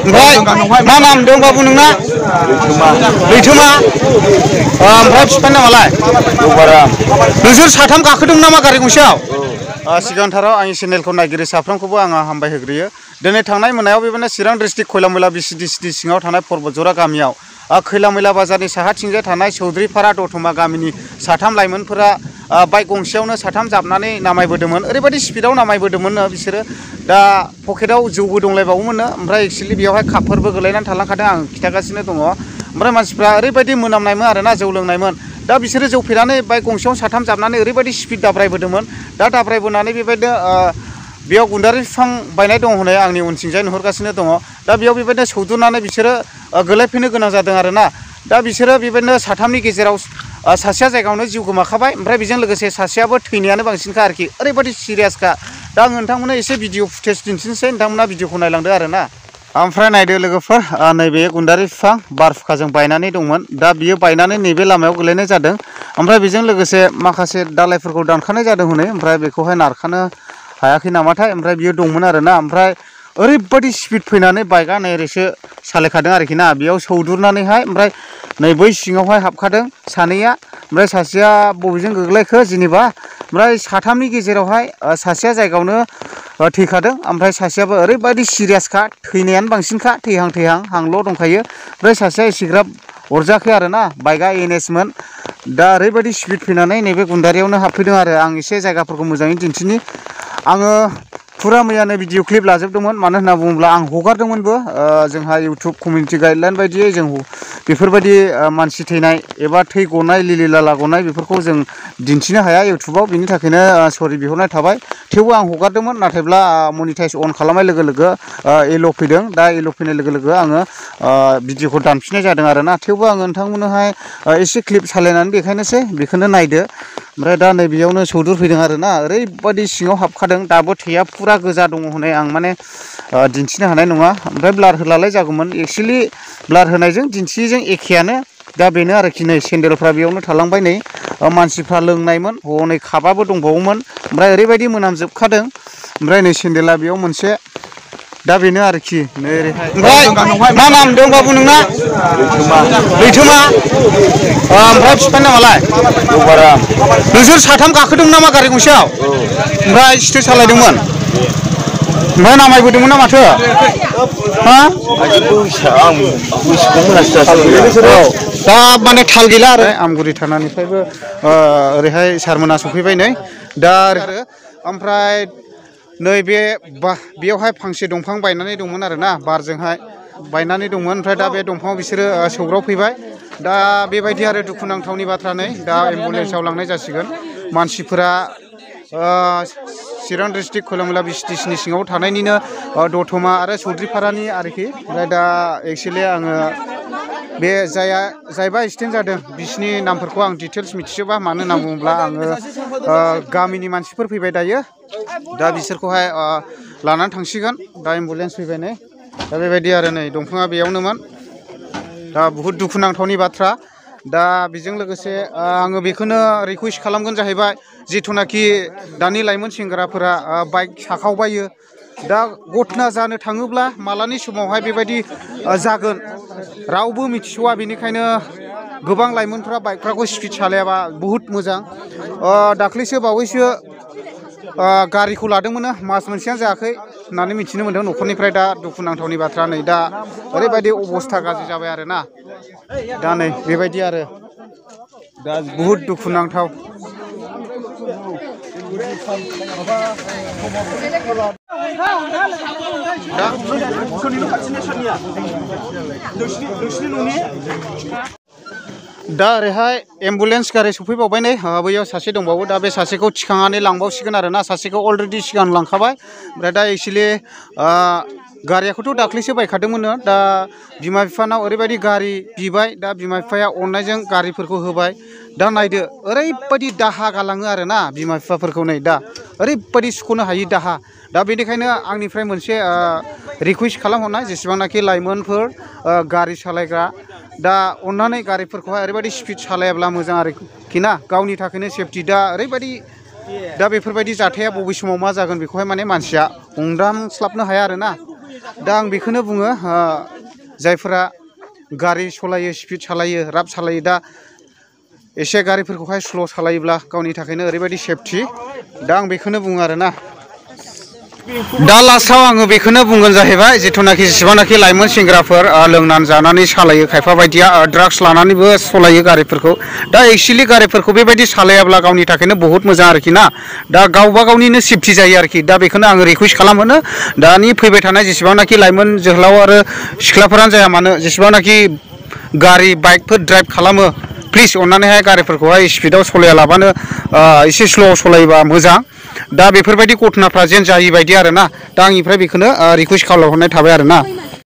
ओमफ्राय मा नाम दं बाबु नोंना? लैथोमा। ओमफ्राय बिफानि नामालाय? नोंसोर साथाम गाखोदों नामा गारि गंसेयाव? सिगांथाराव आंनि चेनेलखौ नायगिरि साफ्रोमखौबो आङो हामबाय होग्रोयो। दिनै थांनाय मोनायाव बेबायदिनो चिरां डिस्ट्रिक्ट खैलामैला बिसिडि सिङाव थानाय परबतजरा गामियाव खैलामैला बाजारनि साहाथिंजाय थानाय चौधुरीपारा दतमा गामिनि साथाम लाइमोनफोरा बाइक गंसेयावनो साथाम जाबनानै नामायबोदोंमोन। ओरैबायदि स्पिडआव नामायबोदोंमोननो बिसोरो दा पकेटाव जौबो दंलायबावोमोननो। ओमफ्राय एक्सुवेलि बेयावहाय कापफोरबो गोलैनानै थालांखादों आं खिन्थागासिनो दङ। ओमफ्राय मानसिफ्रा ओरैबायदि मोनामनायमोन आरोना जौ लोंनायमोन। दा बिसोरो जौ फेनानै बाइक गंसेयावनो साथाम जाबनानै ओरैबायदि स्पिड दाब्रायबोदोंमोन। दा दाब्रायबोनानै बेबायदिनो बेयाव गुन्दारि बिफां बायनाय दं होननाय आंनि उनथिंजाय नुहुरगासिनो दङ। दा बेयाव बेबायदिनो सौदुनानै बिसोरो गोलैफैनो गोनां जादों आरोना। दा बिसोरो बेबायदिनो साथामनि गेजेराव सासेया जायगायावनो जिउ गोमाखाबाय। ओमफ्राय बेजों लोगोसे सासेयाबो थैनायानो बांसिनखा आरोखि ओरैबायदि सिरियासखा। दा आं नोंथांमोननो एसे भिडिअ फुटेज दिन्थिनोसै, नोंथांमोना भिडिअखौ नायलांदो आरोना। ओमफ्राय नायदो लोगोफोर, नैबे गुन्दारि बिफां बारहुंखाजों बायनानै दंमोन। दा बियो बायनानै नैबे लामायाव गोलैनाय जादों। ओमफ्राय बेजों लोगोसे माखासे दालाइफोरखौ दानखानाय जादों हनै। ओमफ्राय बेखौहाय नारखानो हायाखै नामाथाय। ओमफ्राय बियो दंमोन आरोना। ओमफ्राय ओरैबायदि स्पिड फैनानै बाइकआ नैरैसो सालायखादों आरोखि ना। बेयाव सौदुरनानैहाय ओमफ्राय नै बै सिङावहाय हाबखादों सानैया। ओमफ्राय सासेया बबेजों गोग्लैखो जेनेबा। ओमफ्राय साथामनि गेजेरावहाय सासेया जायगायावनो थैखादों। ओमफ्राय सासेयाबो ओरैबायदि सिरियासखा, थैनायानो बांसिनखा, थैहां थैहां हांल' दंखायो। ओमफ्राय सासेया एसेग्राब अरजाखै आरोना, बाइकआ NS मोन। दा ओरैबायदि स्पिड फैनानै नैबे गुन्दारियावनो हाबफैदों आरो। आं एसे जायगाफोरखौ मोजाङै दिन्थिनि। आङो फुरा मैयानो भिडिअ क्लिप लाजोबदोंमोन। मानो होनना बुङोब्ला आं हगारदोंमोनबो। जोंहा इउटुब कमिउनिटि गाइडलाइन बायदियै जों बेफोरबायदि मानसि थैनाय एबा थै गनाय, लिलि लाला गनाय बेफोरखौ जों दिन्थिनो हाया इउटुबाव। बिनि थाखायनो सरि बिहरनाय थाबाय। थेवबो आं हगारदोंमोन। नाथायब्ला मनिटाइज अन खालामनाय लोगो लोगो एल' फैदों। दा एल' फैनाय लोगो लोगो आङो भिडिअखौ दानफिननाय जादों आरोना। थेवबो आङो नोंथांमोननोहाय एसे क्लिप सालायनानै देखायनोसै, बेखौनो नायदो। ओमफ्राय दा नै बेयावनो सौदुर फैदों आरोना। ओरैबायदि सिङाव हाबखादों, दाबो थैया फुरा गोजा दङ हनै। आं माने दिन्थिनो हानाय नङा। ओमफ्राय ब्लार होलालाय जागौमोन। एक्सुवेलि ब्लार होनायजों दिन्थियैजों एखेयानो। दा बेनो आरोखि, नै सेन्देलफ्रा बेयावनो थालांबाय। नै मानसिफ्रा लोंनायमोन, हनै कापआबो दंबावोमोन। ओमफ्राय ओरैबायदि मोनामजोबखादों। ओमफ्राय नै सेन्देला बेयाव मोनसे। दा बेनो आरोखि नै ओरैहाय। ओमफ्राय मा नाम दं बाबु नोंना? लैथोमा। ओमफ्राय बिफानि नामालाय? नोंसोर साथाम गाखोदों नामा गारि गंसेयाव? ओमफ्राय सोर सालायदोंमोन? ओमफ्राय नामायबोदोंमोन ना माथो? हा? दा माने थाल गैला आरो। आमगुरि थानानिफ्रायबो ओरैहाय सारमोना सफैबाय नै। दा आरो ओमफ्राय नैबे बेयावहाय फांसे दंफां बायनानै दंमोन आरोना, बारजोंहाय बायनानै दंमोन। ओमफ्राय दा बे दंफाङाव बिसोरो सौग्रावफैबाय। दा बेबायदि आरो दुखुनांथावनि बाथ्रा। नै दा एम्बुलेन्सआव लांनाय जासिगोन। मानसिफोरा चिरां डिस्ट्रिक्ट खैलामैला बिसिटिसिनि सिङाव थानायनिनो दतमा आरो चौधुरीपारानि आरोखि। ओमफ्राय दा एक्सुवेलि आङो बे जायबा एक्सिडेन्ट जादों बिसिनि नामफोरखौ आं डिटेल्स मिथिजोबा। मानो होनना बुङोब्ला आङो गामिनि मानसिफोर फैबाय दायो। दा बिसोरखौहाय लानानै थांसिगोन। दा एम्बुलेन्स फैबाय नै। दा बेबायदि आरो नै दंफाङा बेयावनोमोन। दा बहुद दुखुनांथावनि बाथ्रा। दा बेजों लोगोसे आङो बेखौनो रिकुवेस्ट खालामगोन जाहैबाय, जिथुनाखि दानि लाइमोन सेंग्राफोरा बाइक साखावबायो। दा घटना जानो थाङोब्ला मालानि समावहाय बेबायदि जागोन रावबो मिथिस'वा। बेनिखायनो गोबां लाइमोनफ्रा बाइकफ्राखौ स्पिड सालायाबा बहुद मोजां। दाख्लैसो बावैसो गारिखौ लादोंमोन, मास मोनसेयानो जायाखै होननानै मिथिनो मोन्दों न'खरनिफ्राय। दा दुखुनांथावनि बाथ्रा। नै दा ओरैबायदि अबस्था गाज्रि जाबाय आरोना। दा नै बेबायदि आरो। दा बहुद दुखुनांथाव। दा ओरैहाय एम्बुलेन्स गारि सफैबावबाय नै। बैयाव सासे दंबावो। दा बे सासेखौ थिखांनानै लांबावसिगोन आरोना। सासेखौ अलरेडि सिगां लांखाबाय। ओमफ्राय दा एक्सुवेलि गारियाखौथ' दाख्लैसो बायखादोंमोननो। दा बिमा बिफानाव ओरैबायदि गारि बिबाय। दा बिमा बिफाया अननायजों गारिफोरखौ होबाय। दा नायदो ओरैबायदि दाहा गालाङो आरोना बिमा बिफाफोरखौ। नै दा ओरैबायदि सुख'नो हायि दाहा। दा बेनिखायनो आंनिफ्राय मोनसे रिकुवेस्ट खालामहरनाय, जेसेबांनाखि लाइमोनफोर गारि सालायग्रा, दा अननानै गारिफोरखौहाय ओरैबायदि स्पिड सालायाब्ला मोजां आरोखि ना। गावनि थाखायनो सेफटि। दा ओरैबायदि दा बेफोरबायदि जाथाया बबे समाव मा जागोन बेखौहाय माने मानसिया हमदांस्लाबनो हाया आरोना। दा आं बेखौनो बुङो जायफोरा गारि सालायो स्पिड सालायो राफ सालायो दा एसे गारिफोरखौहाय स्ल' सालायोब्ला गावनि थाखायनो ओरैबायदि सेफटि दा आं बेखौनो बुङो आरोना दा लास्टआव आङो बेखौनो बुंगोन जाहैबाय जिथुनाखि जेसेबांनाखि लाइमोन सेंग्राफोर लोंनानै जानानै सालायो खायफा बायदिया ड्राग्स लानानैबो सालायो गारिफोरखौ दा एक्चुवेलि गारिफोरखौ बेबायदि सालायाब्ला गावनि थाखायनो बहुत मोजां आरोखि ना दा गावबा गावनिनो सेफटि जायो आरोखि दा बेखौनो आङो रिकुवेस्ट खालामो दानि फैबाय थानाय जेसेबांनाखि लाइमोन जोहोलाव आरो सिख्लाफोरानो जाया मानो जेसेबांनाखि गारि बाइकफोर ड्राइभ खालामो प्लिज अननानैहाय गारिफोरखौहाय स्पिडआव सालायालाबानो एसे स्ल' सालायोबा मोजां दा बेफोरबायदि घटनाफ्रा जेन जायि बायदि आरोना दा आंनिफ्राय बेखौनो रिकुवेस्ट खालामहरनाय थाबाय आरोना